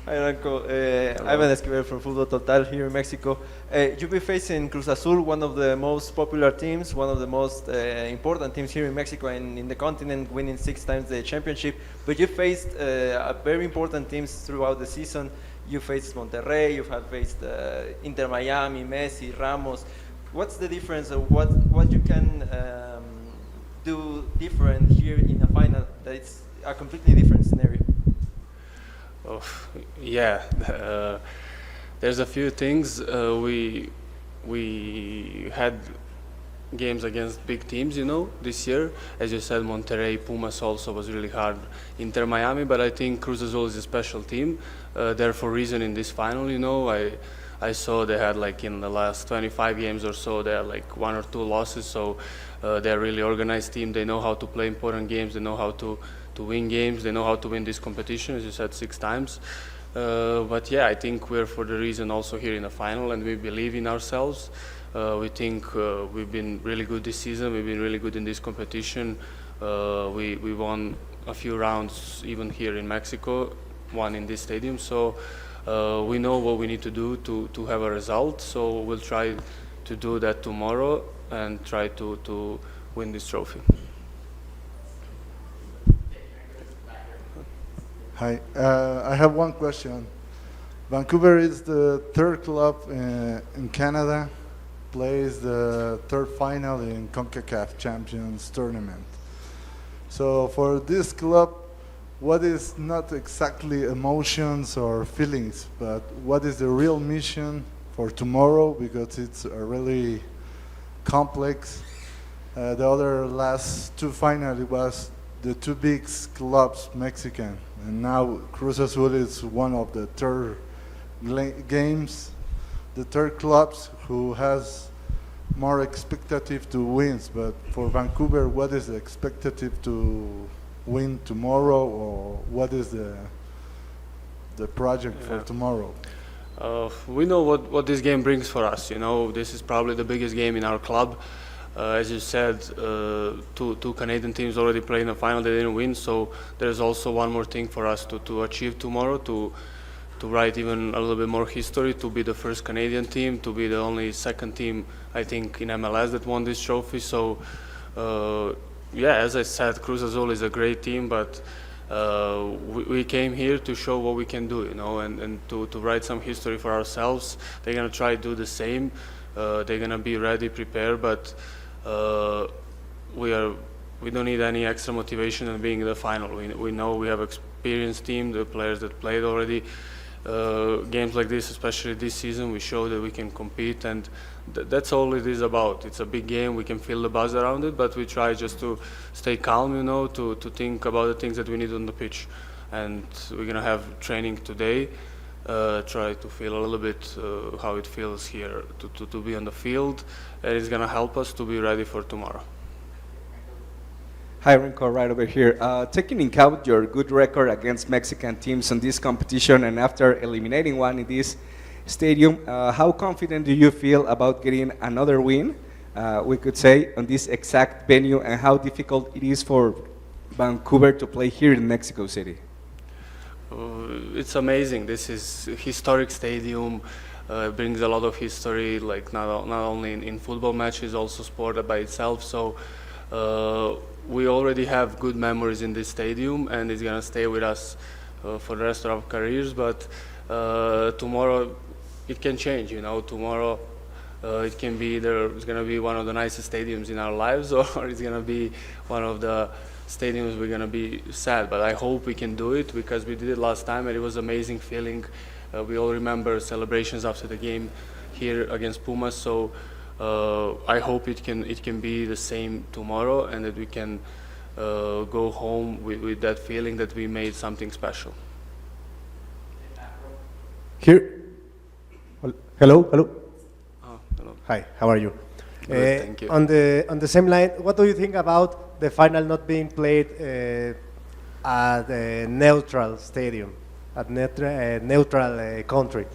Hi Ranko, Ivan Esquivel from Fútbol Total here in Mexico. You'll be facing Cruz Azul, one of the most popular teams, one of the most important teams here in Mexico and in the continent, winning 6 times the championship. But you faced very important teams throughout the season. You faced Monterrey, you have faced Inter Miami, Messi, Ramos. What's the difference of what you can do different here in a final that it's a completely different scenario? Oh, yeah, there's a few things. We had games against big teams, this year. As you said, Monterrey, Pumas also was really hard. Inter Miami, but I think Cruz Azul is a special team. They're for a reason in this final, I saw they had in the last 25 games or so, they had 1 or 2 losses. So they're a really organized team. They know how to play important games. They know how to win games. They know how to win this competition, as you said, 6 times. But yeah, I think we're for the reason also here in the final, and we believe in ourselves. We think we've been really good this season. We've been really good in this competition. We won a few rounds even here in Mexico, one in this stadium. So we know what we need to do to have a result. So we'll try to do that tomorrow and try to win this trophy. Hi, I have one question. Vancouver is the 3rd club in Canada, plays the 3rd final in CONCACAF Champions Tournament. So for this club, what is not exactly emotions or feelings, but what is the real mission for tomorrow, because it's a really complex. The other last 2 finals was the 2 big clubs, Mexican, and now Cruz Azul is one of the 3rd games, the 3rd clubs who has more expectative to wins. But for Vancouver, what is the expectative to win tomorrow, or what is the project for tomorrow? We know what this game brings for us. This is probably the biggest game in our club. As you said, 2 Canadian teams already played in the final, they didn't win, so there's also one more thing for us to achieve tomorrow, to write even a little bit more history, to be the first Canadian team, to be the only 2nd team, I think, in MLS that won this trophy. So, yeah, as I said, Cruz Azul is a great team, but we came here to show what we can do, and to write some history for ourselves. They're going to try to do the same. They're going to be ready, prepared, but we don't need any extra motivation in being in the final. We know we have experienced team, the players that played already games like this, especially this season. We show that we can compete, and that's all it is about. It's a big game. We can feel the buzz around it, but we try just to stay calm, to think about the things that we need on the pitch. And we're gonna have training today. Try to feel a little bit how it feels here to be on the field, and it's going to help us to be ready for tomorrow. Hi, Ranko, right over here. Taking into account your good record against Mexican teams in this competition and after eliminating one in this stadium, how confident do you feel about getting another win, we could say, on this exact venue, and how difficult it is for Vancouver to play here in Mexico City? It's amazing. This is a historic stadium. It brings a lot of history, not only in football matches, also sport by itself. So we already have good memories in this stadium, and it's gonna stay with us for the rest of our careers. But tomorrow it can change. Tomorrow it can be it's gonna be one of the nicest stadiums in our lives, or it's gonna be one of the stadiums we're going to be sad. But I hope we can do it, because we did it last time and it was an amazing feeling. We all remember celebrations after the game here against Pumas. So I hope it can be the same tomorrow, and that we can go home with that feeling that we made something special. Here. Hello. Oh, hello. Hi. How are you? Good, thank you. On the same line, what do you think about the final not being played at a neutral stadium, at neutral country?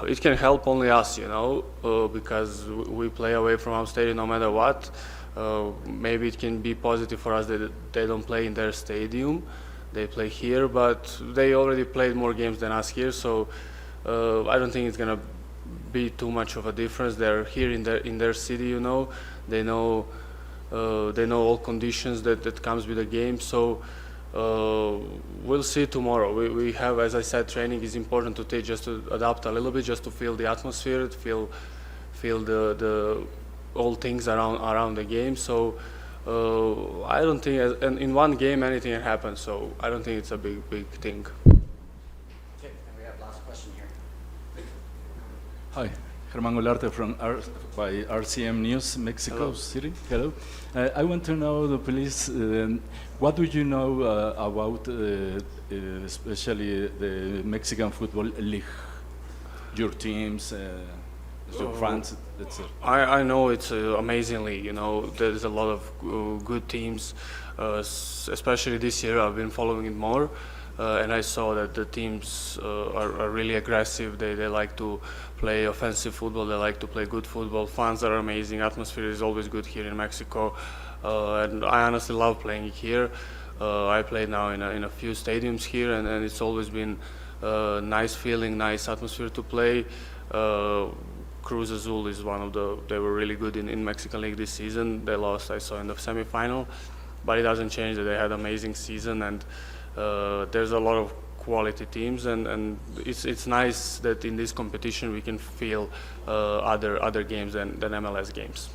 It can help only us, because we play away from our stadium no matter what. Maybe it can be positive for us that they don't play in their stadium, they play here, but they already played more games than us here, so I don't think it's gonna be too much of a difference. They're here in their city, you know. They know all conditions that comes with the game. So we'll see tomorrow. We have, as I said, training is important to take, just to adapt a little bit, just to feel the atmosphere, feel the all things around the game. So I don't think, and in one game anything can happen. So I don't think it's a big thing. Okay, and we have last question here. Hi, Germán Golarte from by RCM News, Mexico Hello. City. Hello. I want to know, please, what do you know about, especially the Mexican Football League? Your teams, your fans, etc. I know it's amazing league. You know, there's a lot of good teams. Especially this year, I've been following it more, and I saw that the teams are really aggressive. They like to play offensive football. They like to play good football. Fans are amazing. Atmosphere is always good here in Mexico, and I honestly love playing here. I played now in a few stadiums here, and it's always been nice feeling, nice atmosphere to play. Cruz Azul is one of they were really good in Mexican League this season. They lost, I saw, in the semi-final, but it doesn't change that they had an amazing season, and there's a lot of quality teams, and it's nice that in this competition we can feel other games than MLS games.